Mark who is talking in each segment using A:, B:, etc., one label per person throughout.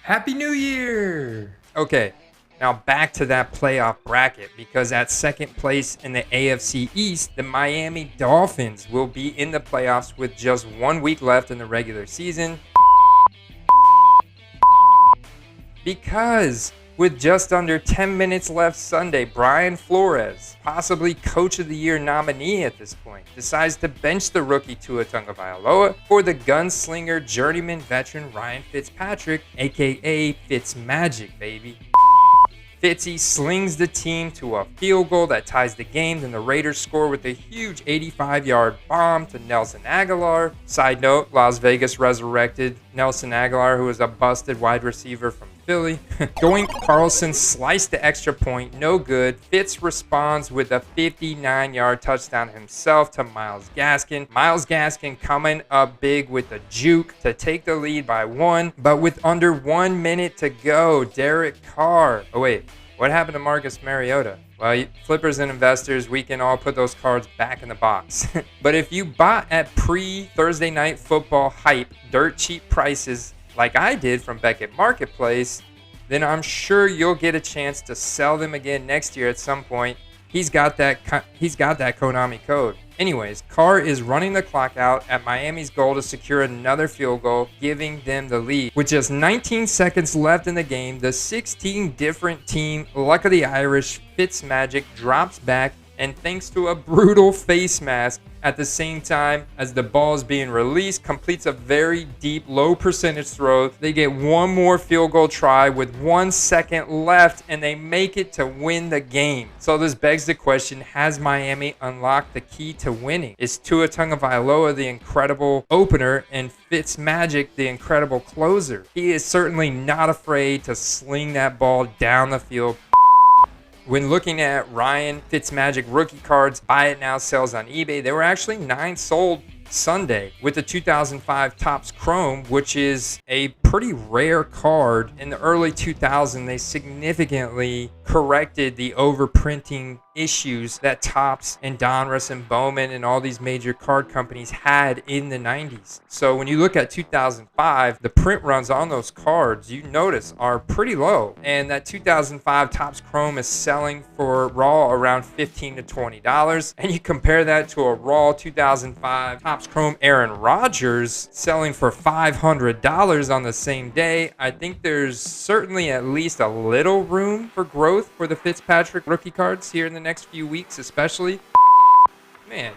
A: Happy New Year! Okay, now back to that playoff bracket, because at second place in the AFC East, the Miami Dolphins will be in the playoffs with just 1 week left in the regular season. Because with just under 10 minutes left Sunday, Brian Flores, possibly Coach of the Year nominee at this point, decides to bench the rookie Tua Tagovailoa for the gunslinger journeyman veteran Ryan Fitzpatrick, aka Fitzmagic, baby. Fitzy slings the team to a field goal that ties the game, then the Raiders score with a huge 85-yard bomb to Nelson Agholor. Side note, Las Vegas resurrected Nelson Agholor, who was a busted wide receiver from Philly. Doink Carlson sliced the extra point, no good. Fitz responds with a 59-yard touchdown himself to Myles Gaskin. Myles Gaskin coming up big with a juke to take the lead by 1, but with under 1 minute to go, Derek Carr. Oh wait, what happened to Marcus Mariota? Well, flippers and investors, we can all put those cards back in the box. But if you bought at pre-Thursday Night Football hype dirt cheap prices like I did from Beckett Marketplace, then I'm sure you'll get a chance to sell them again next year at some point. He's got that Konami code. Anyways, Carr is running the clock out at Miami's goal to secure another field goal, giving them the lead. With just 19 seconds left in the game, the 16 different team Luck of the Irish Fitzmagic drops back, and thanks to a brutal face mask at the same time as the ball is being released, completes a very deep, low percentage throw. They get one more field goal try with 1 second left, and they make it to win the game. So this begs the question, has Miami unlocked the key to winning? Is Tua Tagovailoa the incredible opener and Fitzmagic the incredible closer? He is certainly not afraid to sling that ball down the field. When looking at Ryan Fitzmagic rookie cards, buy it now, sells on eBay, there were actually 9 sold Sunday with the 2005 Topps Chrome, which is a pretty rare card. In the early 2000s, they significantly corrected the overprinting issues that Topps and Donruss and Bowman and all these major card companies had in the 90s. So when you look at 2005, the print runs on those cards, you notice, are pretty low. And that 2005 Topps Chrome is selling for raw around $15 to $20. And you compare that to a raw 2005 Topps Chrome Aaron Rodgers selling for $500 on the same day. I think there's certainly at least a little room for growth for the Fitzpatrick rookie cards here in the next few weeks, especially. Man,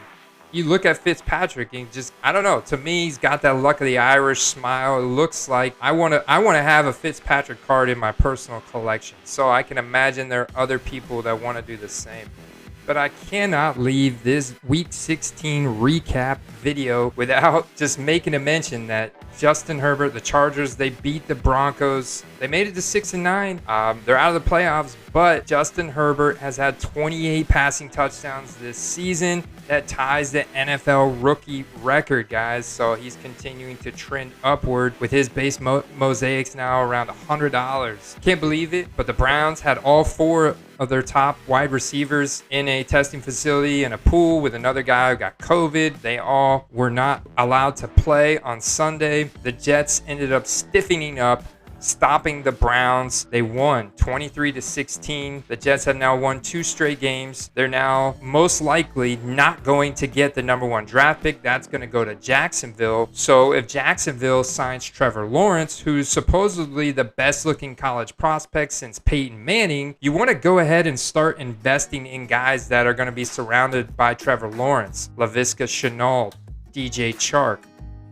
A: you look at Fitzpatrick and just, I don't know, to me, he's got that Luck of the Irish smile. It looks like I want to have a Fitzpatrick card in my personal collection. So I can imagine there are other people that want to do the same. But I cannot leave this Week 16 recap video without just making a mention that Justin Herbert, the Chargers, they beat the Broncos. They made it to 6-9. They're out of the playoffs, but Justin Herbert has had 28 passing touchdowns this season. That ties the NFL rookie record, guys. So he's continuing to trend upward with his base mosaics now around $100. Can't believe it, but the Browns had all 4 of their top wide receivers in a testing facility in a pool with another guy who got COVID. They all were not allowed to play on Sunday. The Jets ended up stiffening up, stopping the Browns. They won 23-16. The Jets have now won 2 straight games. They're now most likely not going to get the number 1 draft pick. That's going to go to Jacksonville. So if Jacksonville signs Trevor Lawrence, who's supposedly the best looking college prospect since Peyton Manning, you want to go ahead and start investing in guys that are going to be surrounded by Trevor Lawrence, Laviska Shenault, DJ Chark.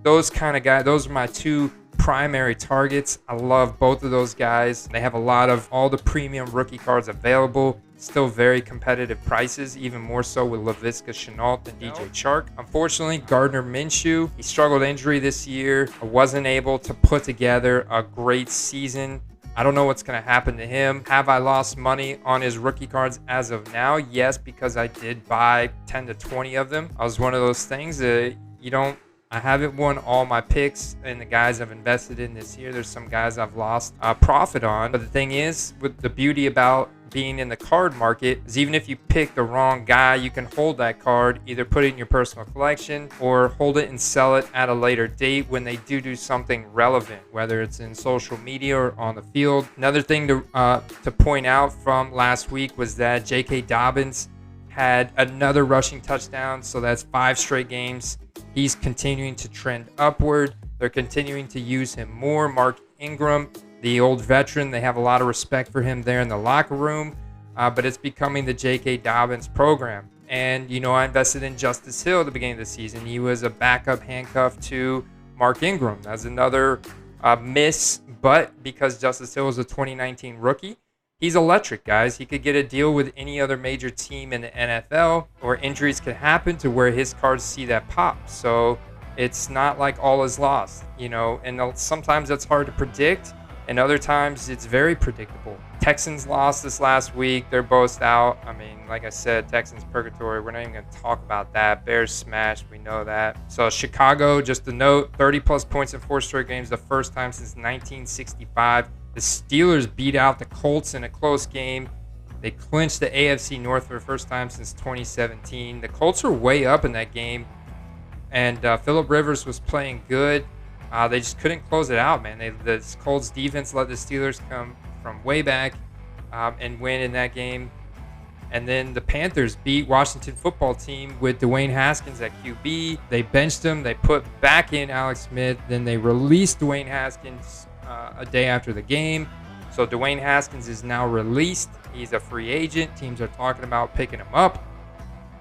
A: Those kind of guys, those are my 2 primary targets. I love both of those guys. They have a lot of all the premium rookie cards available. Still very competitive prices, even more so with Laviska Shenault and DJ Chark. Unfortunately, Gardner Minshew, he struggled injury this year. I wasn't able to put together a great season. I don't know what's going to happen to him. Have I lost money on his rookie cards as of now? Yes, because I did buy 10 to 20 of them. I was one of those things that you don't I haven't won all my picks and the guys I've invested in this year. There's some guys I've lost profit on. But the thing is, with the beauty about being in the card market is even if you pick the wrong guy, you can hold that card, either put it in your personal collection or hold it and sell it at a later date when they do something relevant, whether it's in social media or on the field. Another thing to point out from last week was that J.K. Dobbins had another rushing touchdown, so that's 5 straight games. He's continuing to trend upward. They're continuing to use him more. Mark Ingram, the old veteran, they have a lot of respect for him there in the locker room, but it's becoming the J.K. Dobbins program. And, I invested in Justice Hill at the beginning of the season. He was a backup handcuff to Mark Ingram. That's another miss, but because Justice Hill was a 2019 rookie, he's electric, guys. He could get a deal with any other major team in the NFL, or injuries could happen to where his cards see that pop. So it's not like all is lost, and sometimes that's hard to predict, and other times it's very predictable. Texans lost this last week. They're both out. I mean, like I said, Texans purgatory. We're not even going to talk about that. Bears smashed. We know that. So Chicago, just a note, 30-plus points in 4 straight games, the first time since 1965. The Steelers beat out the Colts in a close game. They clinched the AFC North for the first time since 2017. The Colts are way up in that game, and Phillip Rivers was playing good. They just couldn't close it out, man. The Colts defense let the Steelers come from way back and win in that game. And then the Panthers beat Washington football team with Dwayne Haskins at QB. They benched him. They put back in Alex Smith. Then they released Dwayne Haskins a day after the game. So Dwayne Haskins is now released. He's a free agent. Teams are talking about picking him up.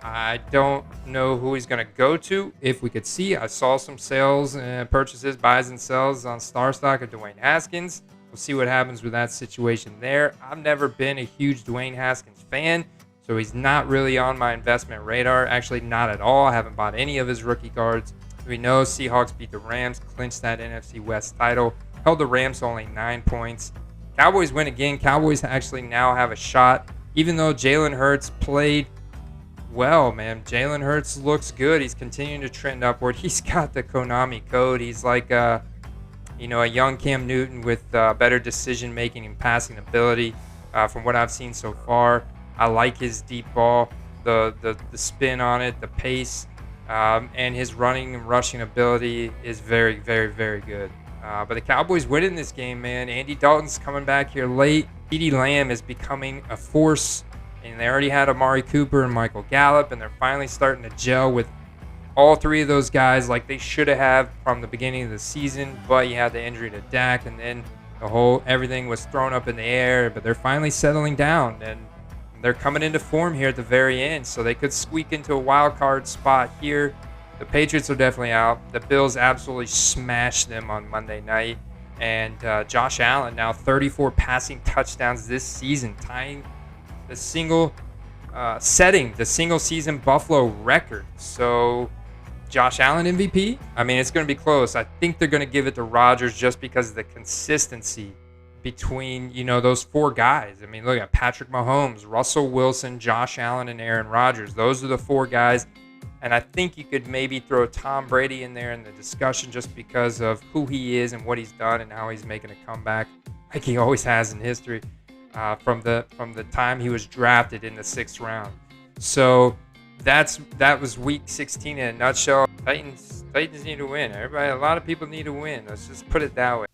A: I don't know who he's going to go to. If we could see, I saw some sales and purchases, buys and sells on StarStock of Dwayne Haskins. We'll see what happens with that situation there. I've never been a huge Dwayne Haskins fan, so he's not really on my investment radar. Actually, not at all. I haven't bought any of his rookie cards. We know Seahawks beat the Rams, clinched that NFC West title, held the Rams to only 9 points. Cowboys win again. Cowboys actually now have a shot, even though Jalen Hurts played well, man. Jalen Hurts looks good. He's continuing to trend upward. He's got the Konami code. He's like a young Cam Newton with better decision-making and passing ability from what I've seen so far. I like his deep ball, the spin on it, the pace, and his running and rushing ability is very, very, very good. But the Cowboys win in this game, man. Andy Dalton's coming back here late. CeeDee Lamb is becoming a force, and they already had Amari Cooper and Michael Gallup, and they're finally starting to gel with all 3 of those guys like they should have from the beginning of the season. But you had the injury to Dak, and then everything was thrown up in the air. But they're finally settling down, and they're coming into form here at the very end, so they could squeak into a wild card spot here. The Patriots are definitely out. The Bills absolutely smashed them on Monday night. And Josh Allen now 34 passing touchdowns this season, tying setting the single season Buffalo record. So Josh Allen MVP? I mean, it's going to be close. I think they're going to give it to Rodgers just because of the consistency between, those 4 guys. I mean, look at Patrick Mahomes, Russell Wilson, Josh Allen, and Aaron Rodgers. Those are the 4 guys. And I think you could maybe throw Tom Brady in there in the discussion just because of who he is and what he's done and how he's making a comeback like he always has in history from the time he was drafted in the 6th round. So that was week 16 in a nutshell. Titans need to win. A lot of people need to win. Let's just put it that way.